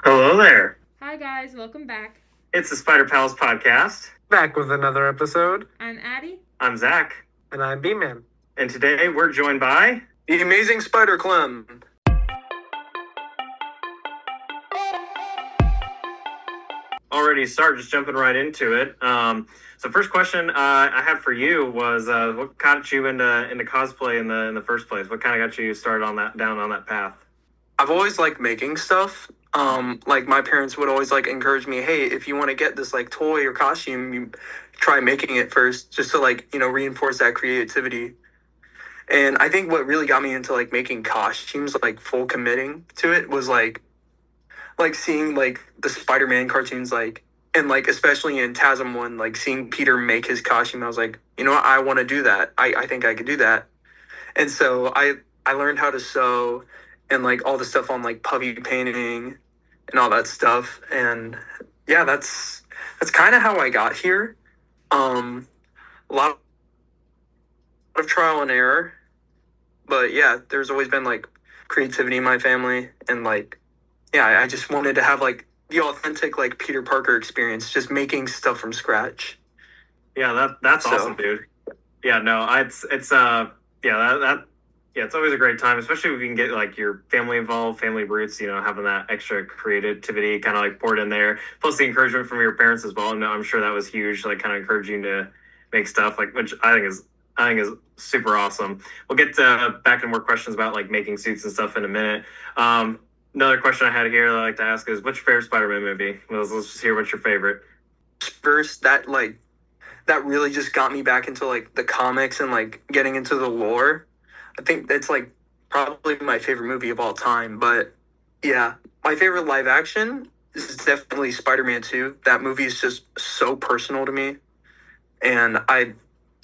Hello there. Hi guys, welcome back. It's the Spider Pals podcast. Back with another episode. I'm Addy. I'm Zach. And I'm Bman. And today we're joined by the amazing Spider Clem. Already start just jumping right into it. So first question I had for you was what got you into cosplay in the first place? What kind of got you started on that path? I've always liked making stuff. Like my parents would always encourage me, hey, if you want to get this toy or costume, you try making it first, just to reinforce that creativity. And I think what really got me into making costumes, full committing to it, was seeing the Spider-Man cartoons, and especially in TASM 1, seeing Peter make his costume. I was like, you know what, I want to do that. I think I could do that. And so I learned how to sew and all the stuff on puffy painting and all that stuff. And yeah, that's kind of how I got here. A lot of trial and error, but yeah, there's always been creativity in my family, and yeah, I just wanted to have the authentic Peter Parker experience, just making stuff from scratch. Yeah, that's awesome, dude. Yeah, no, it's always a great time, especially if you can get your family involved, family roots, having that extra creativity kind of poured in there. Plus the encouragement from your parents as well. And I'm sure that was huge, kind of encouraging to make stuff which I think is super awesome. We'll get back to more questions about making suits and stuff in a minute. Another question I had here that I like to ask is, what's your favorite Spider-Man movie? Let's just hear what's your favorite. First, that really just got me back into the comics and getting into the lore. I think that's probably my favorite movie of all time. But yeah, my favorite live action is definitely Spider-Man 2. That movie is just so personal to me. And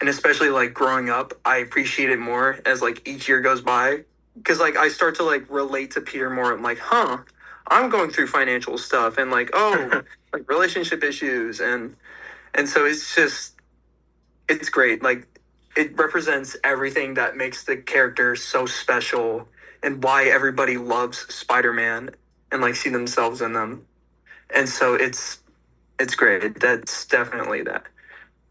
especially growing up, I appreciate it more as each year goes by. Because I start to relate to Peter more. I'm I'm going through financial stuff and relationship issues. And so it's great. It represents everything that makes the character so special and why everybody loves Spider-Man and see themselves in them. And so it's great. That's definitely that.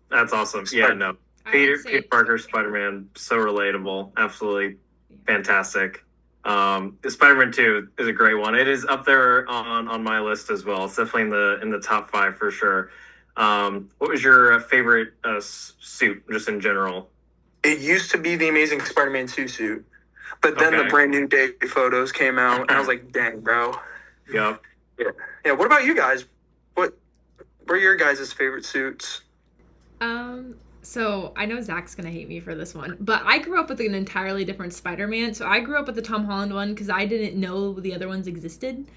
That's awesome. Yeah, no. Peter Parker, Spider-Man, so relatable. Absolutely fantastic. Spider-Man 2 is a great one. It is up there on my list as well. It's definitely in the top 5 for sure. What was your favorite suit, just in general? It used to be the Amazing Spider-Man 2 suit, but then the Brand New Day photos came out, and I was like, dang, bro. Yep. Yeah. What about you guys? What were your guys' favorite suits? So I know Zach's gonna hate me for this one, but I grew up with an entirely different Spider-Man. So I grew up with the Tom Holland one because I didn't know the other ones existed.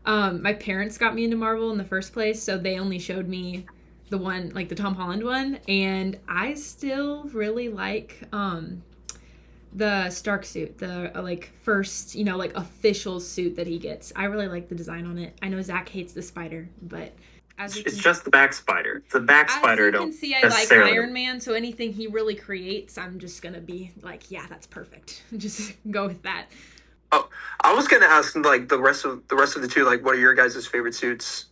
My parents got me into Marvel in the first place, so they only showed me the one, the Tom Holland one, and I still really like the Stark suit, the first, official suit that he gets. I really like the design on it. I know Zach hates the spider, but it's just the back spider. It's the back spider. As you can see, I like Iron Man, so anything he really creates, I'm just gonna be yeah, that's perfect. Just go with that. Oh, I was gonna ask the rest of the two, what are your guys' favorite suits?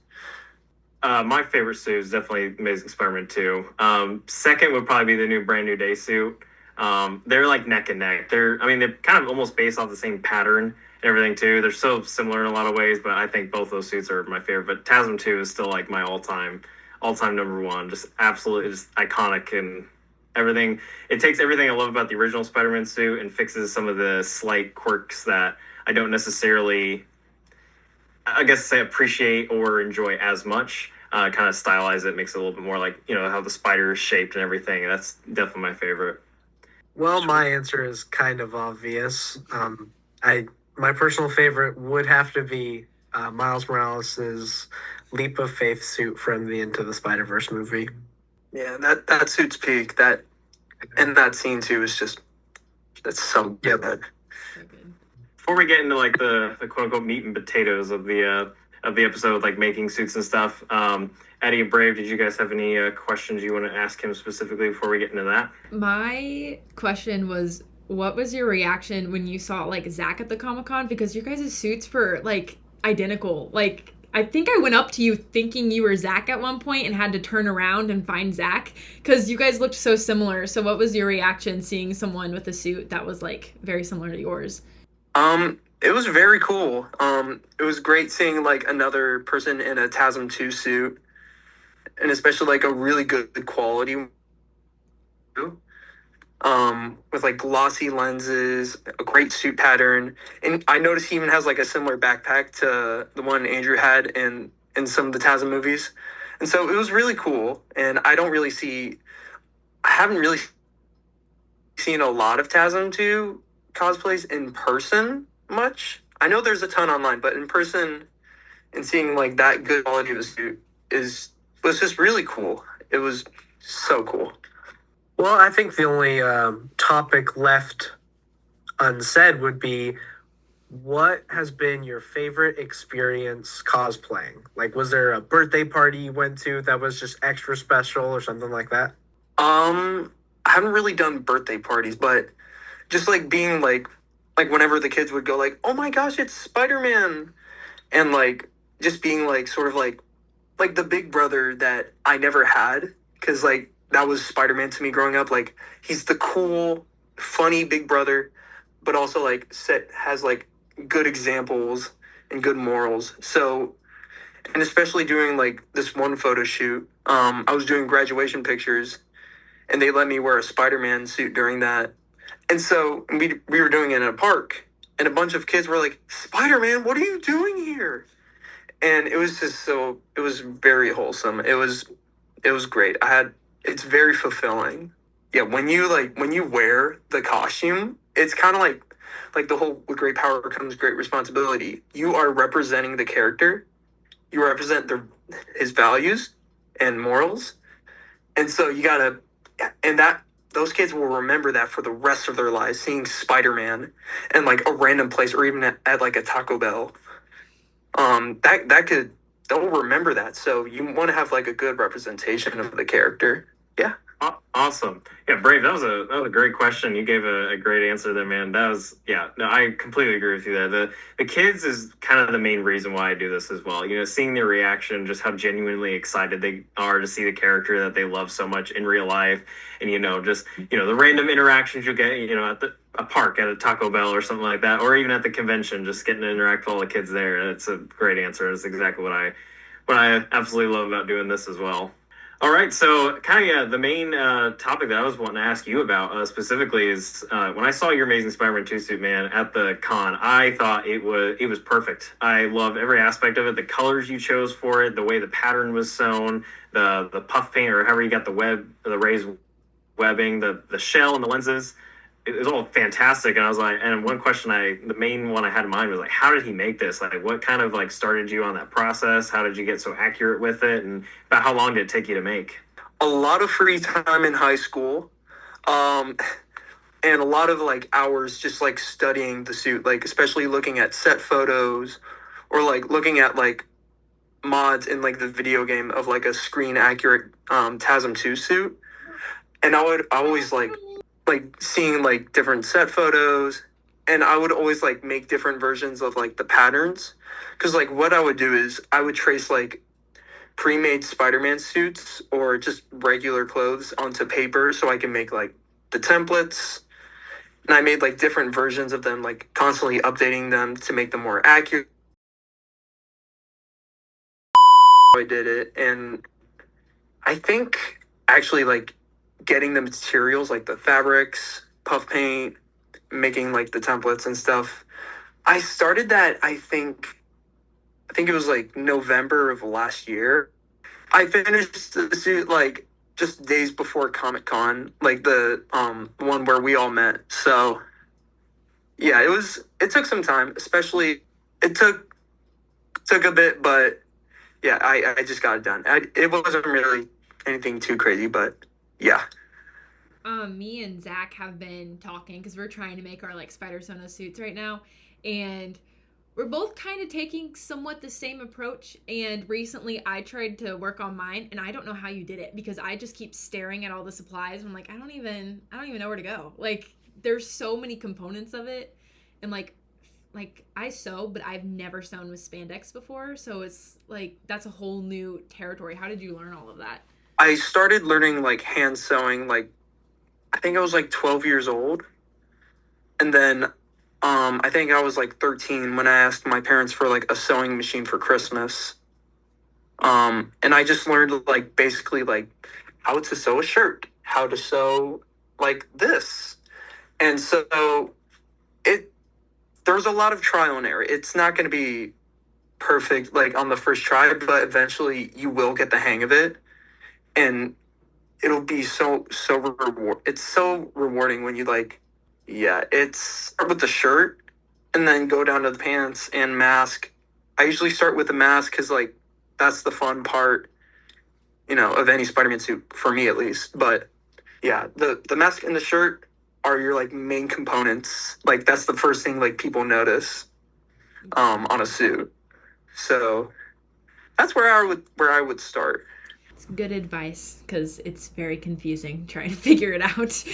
My favorite suit is definitely Amazing Spider-Man 2. Second would probably be the new Brand New Day suit. They're neck and neck. They're kind of almost based off the same pattern and everything too. They're so similar in a lot of ways, but I think both those suits are my favorite. But TASM 2 is still my all-time number one. Just absolutely just iconic and everything. It takes everything I love about the original Spider-Man suit and fixes some of the slight quirks that I don't necessarily, I guess, say appreciate or enjoy as much. Kind of stylize it, makes it a little bit more how the spider is shaped and everything. That's definitely my favorite. Well, my answer is kind of obvious. My personal favorite would have to be Miles Morales' Leap of Faith suit from the Into the Spider-Verse movie. Yeah, that suit's peak. And that scene too is that's so good. So good. Before we get into the quote unquote meat and potatoes of the episode, making suits and stuff, Addy and Brave, did you guys have any questions you want to ask him specifically before we get into that? My question was, what was your reaction when you saw Zach at the Comic-Con? Because your guys' suits were identical. I think I went up to you thinking you were Zach at one point and had to turn around and find Zach because you guys looked so similar. So what was your reaction seeing someone with a suit that was like very similar to yours? It was very cool. It was great seeing like another person in a TASM 2 suit, and especially like a really good quality, with like glossy lenses, a great suit pattern, and I noticed he even has like a similar backpack to the one Andrew had in some of the TASM movies, and so it was really cool. And I haven't really seen a lot of TASM 2 cosplays in person much. I know there's a ton online, but in person and seeing like that good quality of a suit is was just really cool. It was so cool. Well, I think the only topic left unsaid would be what has been your favorite experience cosplaying? Like, was there a birthday party you went to that was just extra special or something like that? I haven't really done birthday parties, but just like being like whenever the kids would go like, "Oh my gosh, it's Spider-Man." And like just being like sort of like the big brother that I never had, cuz like that was Spider-Man to me growing up. Like he's the cool, funny big brother, but also like has like good examples and good morals. So, and especially doing like this one photo shoot, I was doing graduation pictures and they let me wear a Spider-Man suit during that. And so we were doing it in a park, and a bunch of kids were like, "Spider-Man, what are you doing here?" And it was just it was very wholesome. It was great. It's very fulfilling. Yeah, when you wear the costume, it's kind of like the whole with great power comes great responsibility. You are representing the character. You represent his values and morals, and so you gotta, and that those kids will remember that for the rest of their lives, seeing Spider-Man in like a random place or even at like a Taco Bell. That could they'll remember that. So you want to have like a good representation of the character. Yeah. Awesome. Yeah, Brave, that was a great question. You gave a great answer there, man. That was yeah, no, I completely agree with you there. The kids is kind of the main reason why I do this as well. You know, seeing their reaction, just how genuinely excited they are to see the character that they love so much in real life. And just the random interactions you get, at a park at a Taco Bell or something like that, or even at the convention, just getting to interact with all the kids there. It's a great answer. It's exactly what I absolutely love about doing this as well. All right, so kind of yeah, the main topic that I was wanting to ask you about specifically is when I saw your Amazing Spider-Man 2 suit, man, at the con, I thought it was perfect. I loved every aspect of it, the colors you chose for it, the way the pattern was sewn, the puff paint or however you got the raised webbing, the shell and the lenses. It was all fantastic, and I was like, and one question the main one I had in mind was like, how did he make this? Like, what kind of like started you on that process? How did you get so accurate with it, and about how long did it take you to make? A lot of free time in high school, um, and a lot of like hours just like studying the suit, like especially looking at set photos or like looking at like mods in like the video game of like a screen accurate TASM 2 suit. And I would always like seeing like different set photos, and I would always like make different versions of like the patterns, because like what I would do is I would trace like pre-made Spider-Man suits or just regular clothes onto paper so I can make like the templates, and I made like different versions of them, like constantly updating them to make them more accurate. I did it, and I think actually like getting the materials like the fabrics, puff paint, making like the templates and stuff. I started that I think it was like November of last year. I finished the suit like just days before Comic Con, like the one where we all met. So yeah, it took some time, especially it took a bit, but yeah, I just got it done. It wasn't really anything too crazy, but yeah. Me and Zach have been talking because we're trying to make our like Spider Sona suits right now, and we're both kind of taking somewhat the same approach. And recently I tried to work on mine, and I don't know how you did it because I just keep staring at all the supplies and I'm like, I don't even know where to go. Like there's so many components of it, and like like I sew, but I've never sewn with spandex before, so it's like that's a whole new territory. How did you learn all of that? I started learning like hand sewing like I think I was like 12 years old. And then I think I was like 13 when I asked my parents for like a sewing machine for Christmas. And I just learned like basically like how to sew a shirt, how to sew like this. And so it there's a lot of trial and error. It's not going to be perfect like on the first try, but eventually you will get the hang of it, and it'll be it's so rewarding when you like, yeah, it's start with the shirt and then go down to the pants and mask. I usually start with the mask because like that's the fun part, of any Spider-Man suit for me at least. But yeah, the mask and the shirt are your like main components. Like that's the first thing like people notice on a suit. So that's where I would start. It's good advice because it's very confusing trying to figure it out.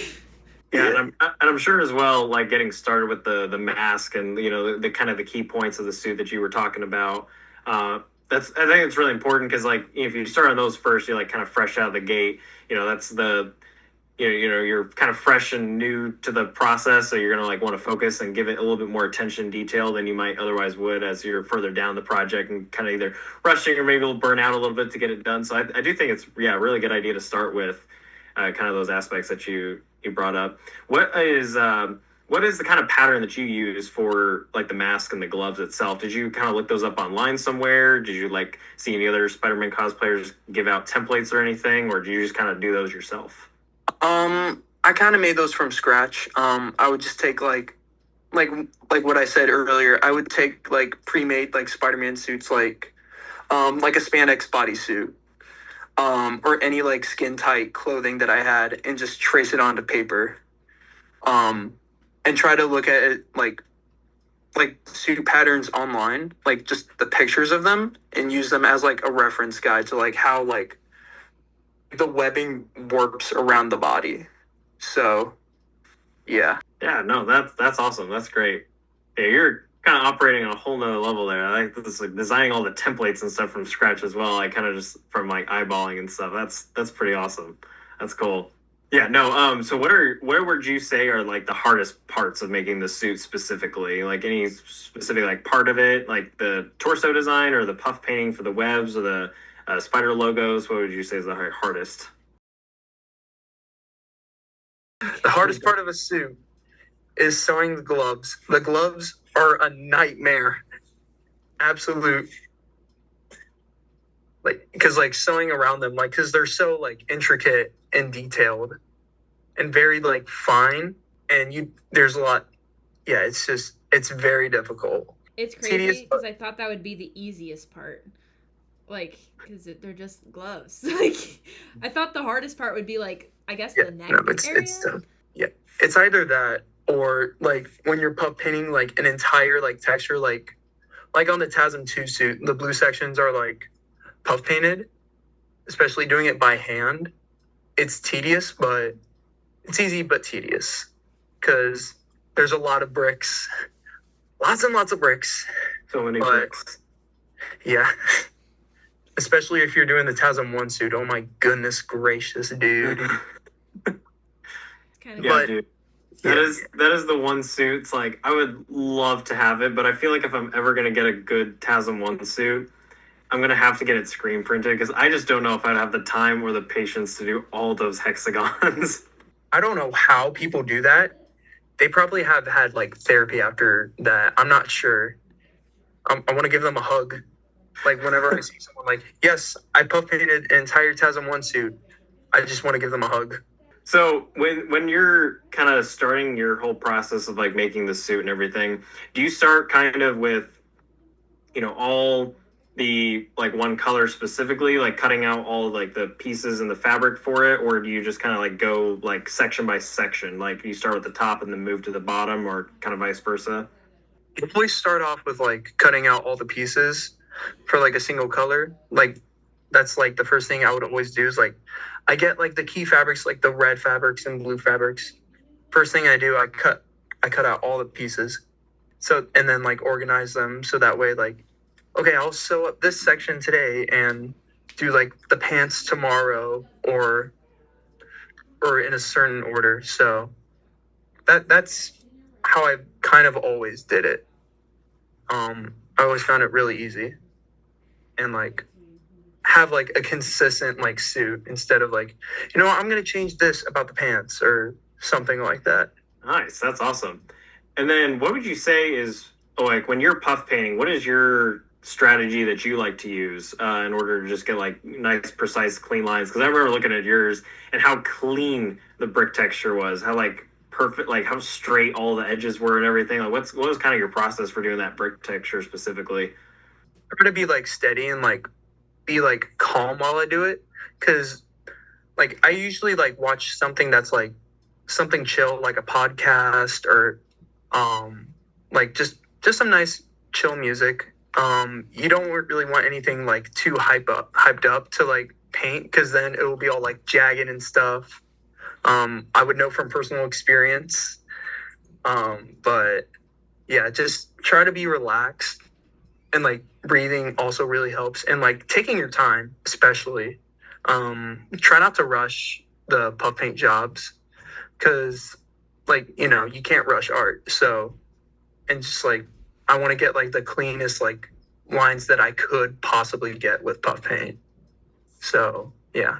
Yeah, and I'm sure as well, like getting started with the mask and the kind of the key points of the suit that you were talking about. I think it's really important because like if you start on those first, you're like kind of fresh out of the gate. That's the you're kind of fresh and new to the process, so you're gonna like want to focus and give it a little bit more attention and detail than you might otherwise would as you're further down the project and kind of either rushing or maybe will burn out a little bit to get it done. So I do think it's a really good idea to start with kind of those aspects that you brought up. What is the kind of pattern that you use for like the mask and the gloves itself? Did you kind of look those up online somewhere? Did you like see any other Spider-Man cosplayers give out templates or anything, or do you just kind of do those yourself? I kind of made those from scratch. I would just take like what I said earlier. I would take like pre-made like Spider-Man suits, like a spandex bodysuit, or any like skin tight clothing that I had, and just trace it onto paper, and try to look at it like suit patterns online, like just the pictures of them, and use them as like a reference guide to like how like the webbing works around the body. So, yeah. Yeah, no, that's awesome. That's great. Yeah, you're kind of operating on a whole nother level there. I like this, like designing all the templates and stuff from scratch as well. I kind of just from like eyeballing and stuff. That's pretty awesome. That's cool. Yeah, no. So what would you say are like the hardest parts of making the suit specifically? Like any specific like part of it, like the torso design or the puff painting for the webs or the spider logos? What would you say is the hardest? The hardest part of a suit is sewing the gloves. The gloves are a nightmare. Absolute. Like, because like sewing around them, like, because they're so like intricate and detailed and very like fine, and there's a lot. Yeah, it's very difficult. It's crazy because I thought that would be the easiest part. Like, because they're just gloves. Like, I thought the hardest part would be like, I guess the neck area. It's either that or like when you're puff painting like an entire like texture, like on the TASM 2 suit, the blue sections are like puff painted, especially doing it by hand. It's tedious, but it's easy but tedious because there's a lot of bricks, lots and lots of bricks. So many bricks. Yeah. Especially if you're doing the TASM 1 suit. Oh my goodness gracious, dude. It's kind of dude. That is the one suit. It's like I would love to have it, but I feel like if I'm ever gonna get a good TASM 1 suit, I'm gonna have to get it screen printed because I just don't know if I'd have the time or the patience to do all those hexagons. I don't know how people do that. They probably have had like therapy after that. I'm not sure. I want to give them a hug. Like whenever I see someone like, yes, I puff painted an entire TASM 1 suit, I just want to give them a hug. So when you're kind of starting your whole process of like making the suit and everything, do you start kind of with, all the like one color specifically, like cutting out all like the pieces and the fabric for it, or do you just kind of like go like section by section, like you start at the top and then move to the bottom, or kind of vice versa? You always start off with like cutting out all the pieces for like a single color. Like that's like the first thing I would always do is like I get like the key fabrics, like the red fabrics and blue fabrics. First thing I do, I cut out all the pieces. So, and then like organize them so that way, like, okay, I'll sew up this section today and do like the pants tomorrow, or in a certain order. So that's how I kind of always did it. I always found it really easy, and like have like a consistent like suit instead of like, you know, I'm gonna change this about the pants or something like that. Nice, that's awesome. And then, what would you say is like when you're puff painting? What is your strategy that you like to use in order to just get like nice, precise, clean lines? Because I remember looking at yours and how clean the brick texture was, how like perfect, like how straight all the edges were and everything. Like, what was kind of your process for doing that brick texture specifically? I'm gonna be like steady and like be like calm while I do it, because like I usually like watch something that's like something chill, like a podcast, or like just some nice chill music. You don't really want anything like too hyped up to like paint, because then it will be all like jagged and stuff. I would know from personal experience. But yeah, just try to be relaxed, and like breathing also really helps, and like taking your time, especially. Try not to rush the puff paint jobs, because like, you know, you can't rush art. So, and just like I want to get like the cleanest like lines that I could possibly get with puff paint. So yeah,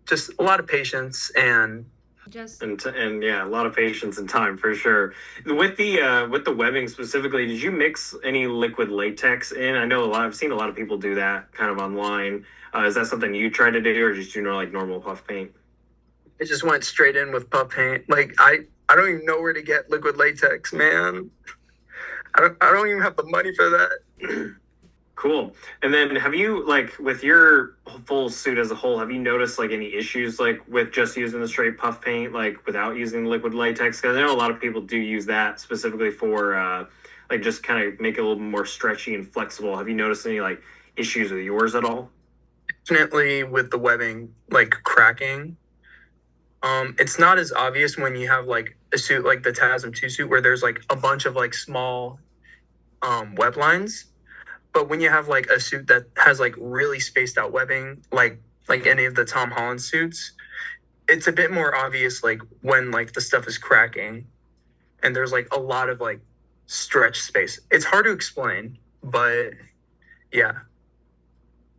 just a lot of patience and Just And yeah, a lot of patience and time for sure. With the webbing specifically, did you mix any liquid latex in? I know I've seen a lot of people do that kind of online. Is that something you try to do, or just do like normal puff paint? it just went straight in with puff paint. Like I don't even know where to get liquid latex, man. I don't even have the money for that. Cool. And then have you like with your full suit as a whole, have you noticed like any issues like with just using the straight puff paint, like without using liquid latex? Because I know a lot of people do use that specifically for like just kind of make it a little more stretchy and flexible. Have you noticed any like issues with yours at all? Definitely with the webbing like cracking. It's not as obvious when you have like a suit like the TASM 2 suit, where there's like a bunch of like small web lines. But when you have like a suit that has like really spaced out webbing, like any of the Tom Holland suits, it's a bit more obvious like when like the stuff is cracking, and there's like a lot of like stretch space. It's hard to explain, but yeah.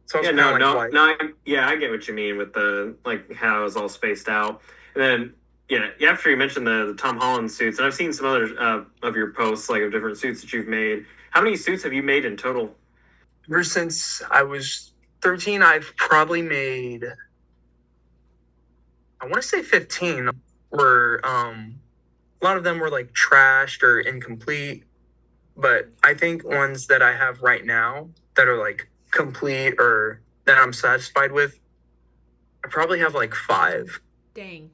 It's also Yeah, kind of like why. yeah, I get what you mean with the like how it's all spaced out. And then yeah, after you mentioned the Tom Holland suits, and I've seen some other of your posts like of different suits that you've made. How many suits have you made in total? Ever since I was 13, I've probably made, I want to say 15. Were a lot of them were like trashed or incomplete, but I think ones that I have right now that are like complete or that I'm satisfied with, I probably have like 5. dang,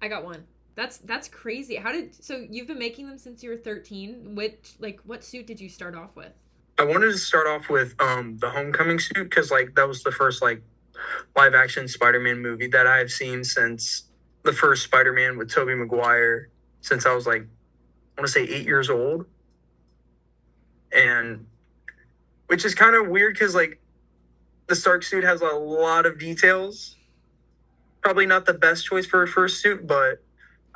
I got one. That's crazy. So you've been making them since you were 13? What suit did you start off with? I wanted to start off with the Homecoming suit, because like that was the first like live action Spider-Man movie that I've seen since the first Spider-Man with Tobey Maguire, since I was like, I want to say 8 years old. And which is kind of weird, because like the Stark suit has a lot of details. Probably not the best choice for a first suit, but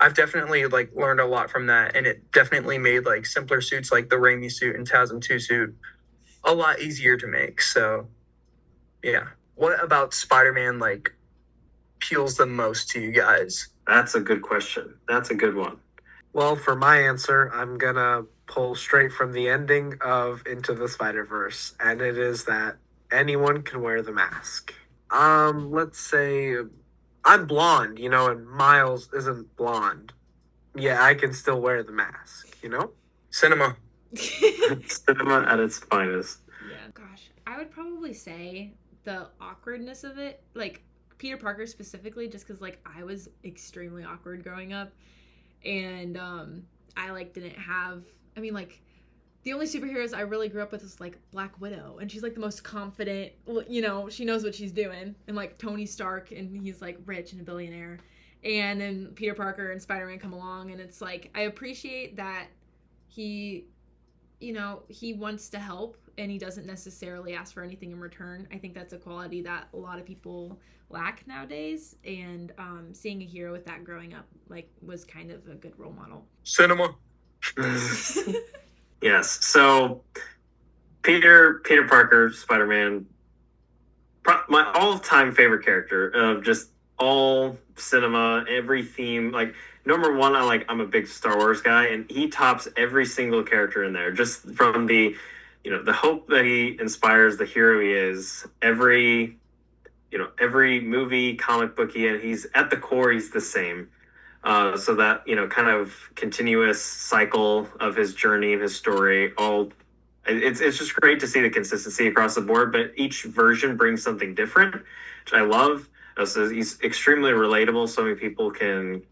I've definitely like learned a lot from that, and it definitely made like simpler suits like the Raimi suit and TASM 2 suit a lot easier to make. So yeah. What about Spider-Man like appeals the most to you guys? That's a good question. That's a good one. Well, for my answer, I'm gonna pull straight from the ending of Into the Spider-Verse, and it is that anyone can wear the mask. Let's say I'm blonde, and Miles isn't blonde. Yeah, I can still wear the mask. Cinema. Cinema at its finest. Yeah. Gosh, I would probably say the awkwardness of it, like Peter Parker specifically, just because like I was extremely awkward growing up, and I like didn't have. I mean, like the only superheroes I really grew up with was like Black Widow, and she's like the most confident. She knows what she's doing, and like Tony Stark, and he's like rich and a billionaire, and then Peter Parker and Spider-Man come along, and it's like I appreciate that he, he wants to help and he doesn't necessarily ask for anything in return. I think that's a quality that a lot of people lack nowadays. And seeing a hero with that growing up, like, was kind of a good role model. Cinema. Yes. So Peter Parker, Spider-Man, my all-time favorite character of just all cinema, every theme. Like, number one, I'm a big Star Wars guy, and he tops every single character in there. Just from the, the hope that he inspires, the hero he is. Every movie, comic book he's at the core, he's the same. So that, kind of continuous cycle of his journey and his story, it's just great to see the consistency across the board, but each version brings something different, which I love. So he's extremely relatable. So many people can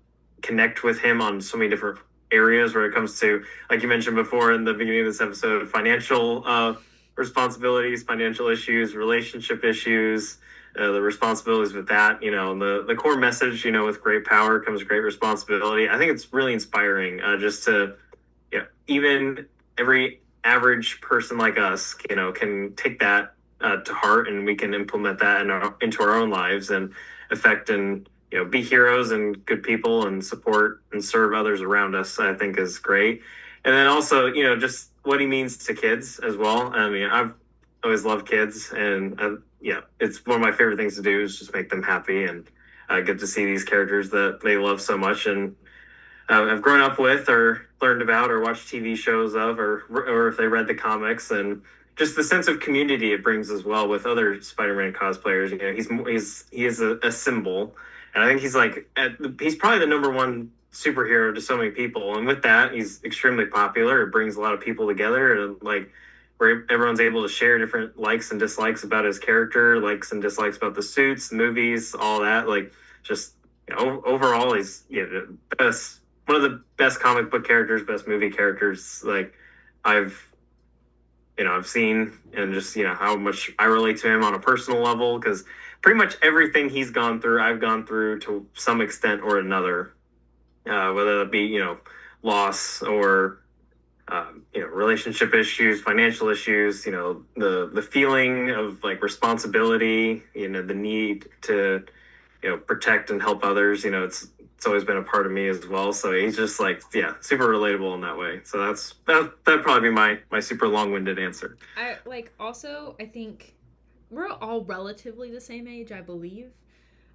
connect with him on so many different areas where it comes to, like you mentioned before in the beginning of this episode, financial responsibilities, financial issues, relationship issues, the responsibilities with that, the core message, with great power comes great responsibility. I think it's really inspiring, just to, even every average person like us, can take that to heart, and we can implement that into our own lives and affect and, be heroes and good people and support and serve others around us. I think is great. And then also, just what he means to kids as well. I mean, I've always loved kids, and it's one of my favorite things to do is just make them happy, and get to see these characters that they love so much and have grown up with or learned about or watched TV shows of, or if they read the comics, and just the sense of community it brings as well with other Spider-Man cosplayers. He is a symbol, and I think he's probably the number one superhero to so many people, and with that, he's extremely popular. It brings a lot of people together, and where everyone's able to share different likes and dislikes about his character, likes and dislikes about the suits, the movies, all that. Just overall, he's the best. One of the best comic book characters, best movie characters I've seen, and just how much I relate to him on a personal level, because pretty much everything he's gone through, I've gone through to some extent or another, whether it be loss or relationship issues, financial issues, the feeling of responsibility, the need to protect and help others. It's always been a part of me as well. So he's just super relatable in that way. So that'd probably be my super long-winded answer. I think we're all relatively the same age, I believe.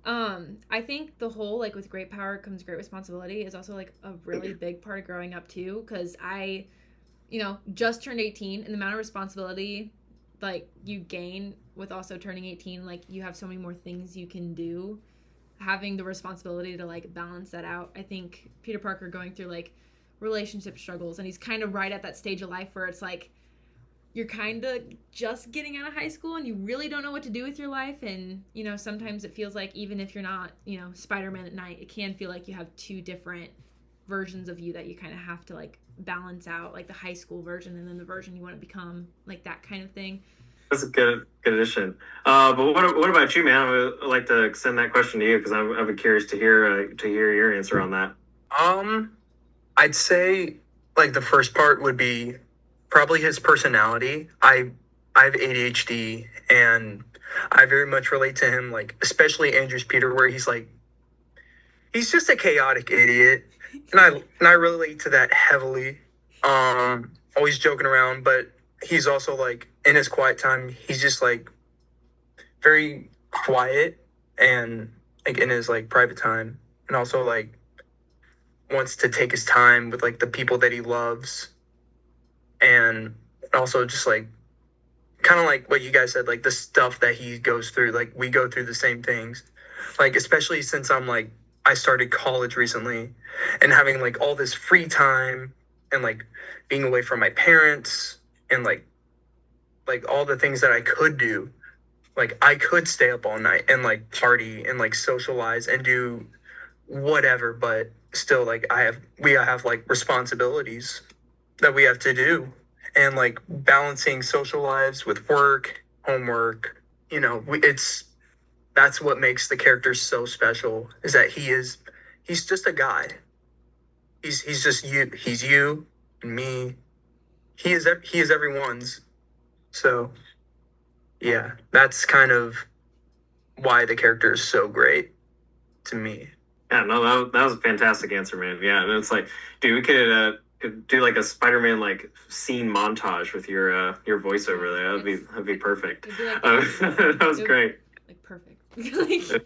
I think the whole with great power comes great responsibility is also a really big part of growing up too, because I just turned 18, and the amount of responsibility you gain with also turning 18, you have so many more things you can do. Having the responsibility to balance that out. I think Peter Parker going through relationship struggles, and he's kind of right at that stage of life where it's you're kind of just getting out of high school and you really don't know what to do with your life, and sometimes it feels even if you're not Spider-Man at night, it can feel like you have two different versions of you that you kind of have to balance out, the high school version and then the version you want to become, that kind of thing. That's a good addition. But what about you, man? I would like to send that question to you, because I'd be curious to hear your answer on that. I'd say the first part would be probably his personality. I have ADHD, and I very much relate to him, especially Andrew's Peter, where he's he's just a chaotic idiot, and I relate to that heavily. Always joking around, but he's also in his quiet time, he's just very quiet, and in his private time, and also wants to take his time with the people that he loves, and also just kind of what you guys said, the stuff that he goes through, we go through the same things, especially since I started college recently, and having all this free time, and being away from my parents, and all the things that I could do. I could stay up all night and party and socialize and do whatever, but still we have responsibilities that we have to do, and balancing social lives with work, homework. That's what makes the character so special, is that he's just a guy. He's just you. He's you, and me. He is everyone's. So yeah, that's kind of why the character is so great to me. Yeah, no, that was a fantastic answer, man. Yeah, and it's like, dude, we could do like a Spider-Man like scene montage with your voiceover there. That'd be perfect. It'd be like That was great. Like perfect. Like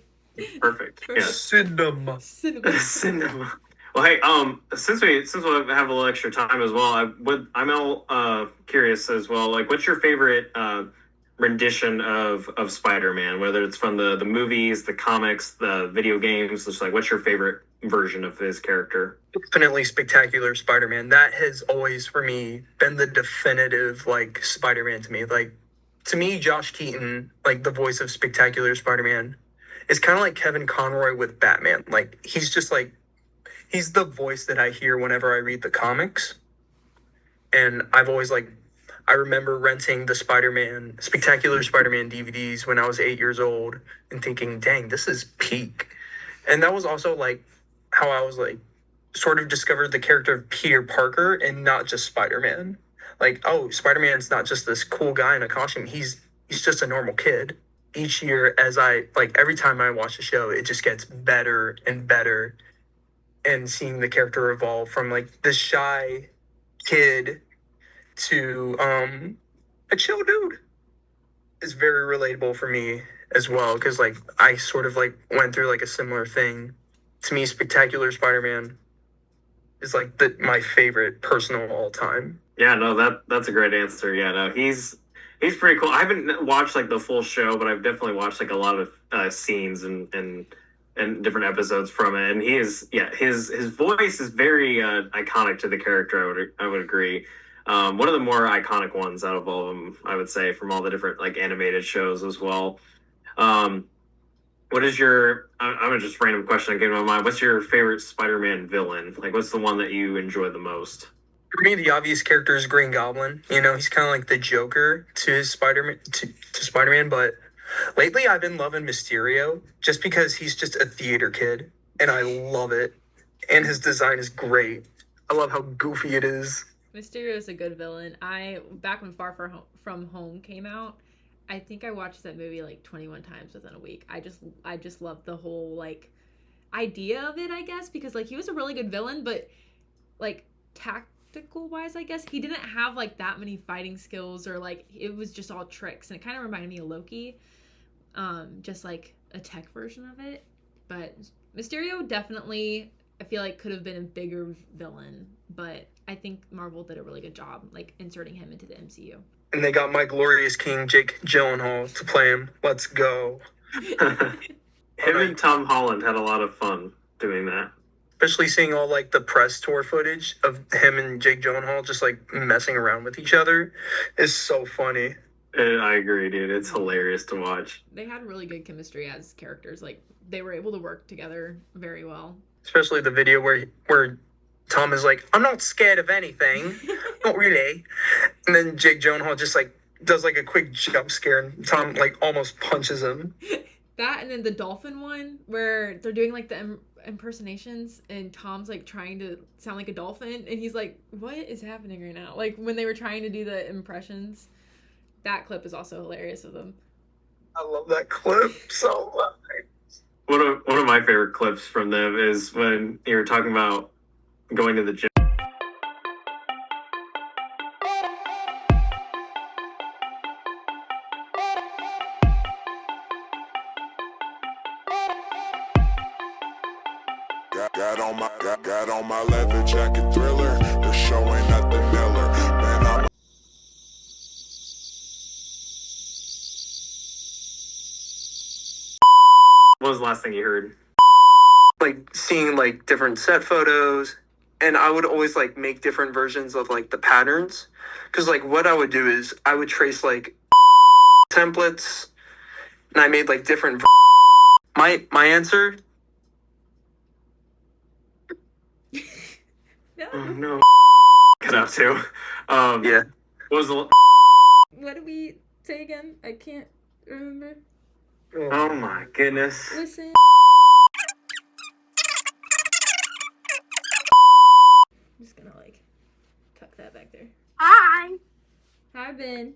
Perfect. Yeah. Cinema. Cinema. Well, hey, since we have a little extra time as well, I'm all curious as well. Like, what's your favorite rendition of Spider-Man? Whether it's from the movies, the comics, the video games. Just like, what's your favorite version of his character? Definitely Spectacular Spider-Man. That has always for me been the definitive like Spider-Man to me. Like to me, Josh Keaton, like the voice of Spectacular Spider-Man, is kind of like Kevin Conroy with Batman. Like he's just like he's the voice that I hear whenever I read the comics. And I've always like I remember renting the Spectacular Spider-Man DVDs when I was 8 years old and thinking, dang, this is peak. And that was also like how I was like sort of discovered the character of Peter Parker and not just Spider-Man. Like, oh, Spider-Man's not just this cool guy in a costume. He's just a normal kid. Each year as I like every time I watch a show, it just gets better and better. And seeing the character evolve from like this shy kid to a chill dude is very relatable for me as well, because like I sort of like went through like a similar thing. To me, Spectacular Spider-Man is like my favorite personal of all time. Yeah, no, that's a great answer. Yeah, no, he's pretty cool. I haven't watched like the full show, but I've definitely watched like a lot of scenes and different episodes from it. And he is, yeah, his voice is very iconic to the character. I would agree. One of the more iconic ones out of all of them, I would say, from all the different like animated shows as well. What is your? I'm a just random question that came to my mind. What's your favorite Spider-Man villain? Like, what's the one that you enjoy the most? For me, the obvious character is Green Goblin. You know, he's kind of like the Joker to his Spider-Man to Spider-Man. But lately, I've been loving Mysterio just because he's just a theater kid, and I love it. And his design is great. I love how goofy it is. Mysterio is a good villain. Back when From Home came out, I think I watched that movie like 21 times within a week. I just loved the whole like idea of it, I guess, because like he was a really good villain, but like tactical wise, I guess he didn't have like that many fighting skills, or like it was just all tricks, and it kind of reminded me of Loki, just like a tech version of it. But Mysterio definitely, I feel like, could have been a bigger villain, but I think Marvel did a really good job like inserting him into the MCU. And they got my glorious king, Jake Gyllenhaal, to play him. Let's go. Him and Tom Holland had a lot of fun doing that. Especially seeing all like the press tour footage of him and Jake Gyllenhaal just like messing around with each other is so funny. I agree, dude. It's hilarious to watch. They had really good chemistry as characters. Like they were able to work together very well. Especially the video where Tom is like, I'm not scared of anything. Not really. And then Jake Gyllenhaal just like does like a quick jump scare and Tom like almost punches him. That, and then the dolphin one where they're doing like the impersonations and Tom's like trying to sound like a dolphin and he's like, what is happening right now? Like when they were trying to do the impressions. That clip is also hilarious of them. I love that clip so much. One of my favorite clips from them is when you were talking about going to the gym. Got on my leather jacket Thriller. The show ain't nothing Miller. Man, I'm What was the last thing you heard? Like seeing like different set photos, and I would always like make different versions of like the patterns, because like what I would do is I would trace like templates, and I made like different. My answer. No. Oh no. Cut out too. Yeah. What was the? What did we say again? I can't remember. Oh my goodness. Listen. I'm just gonna like cut that back there. Hi. Hi, Ben.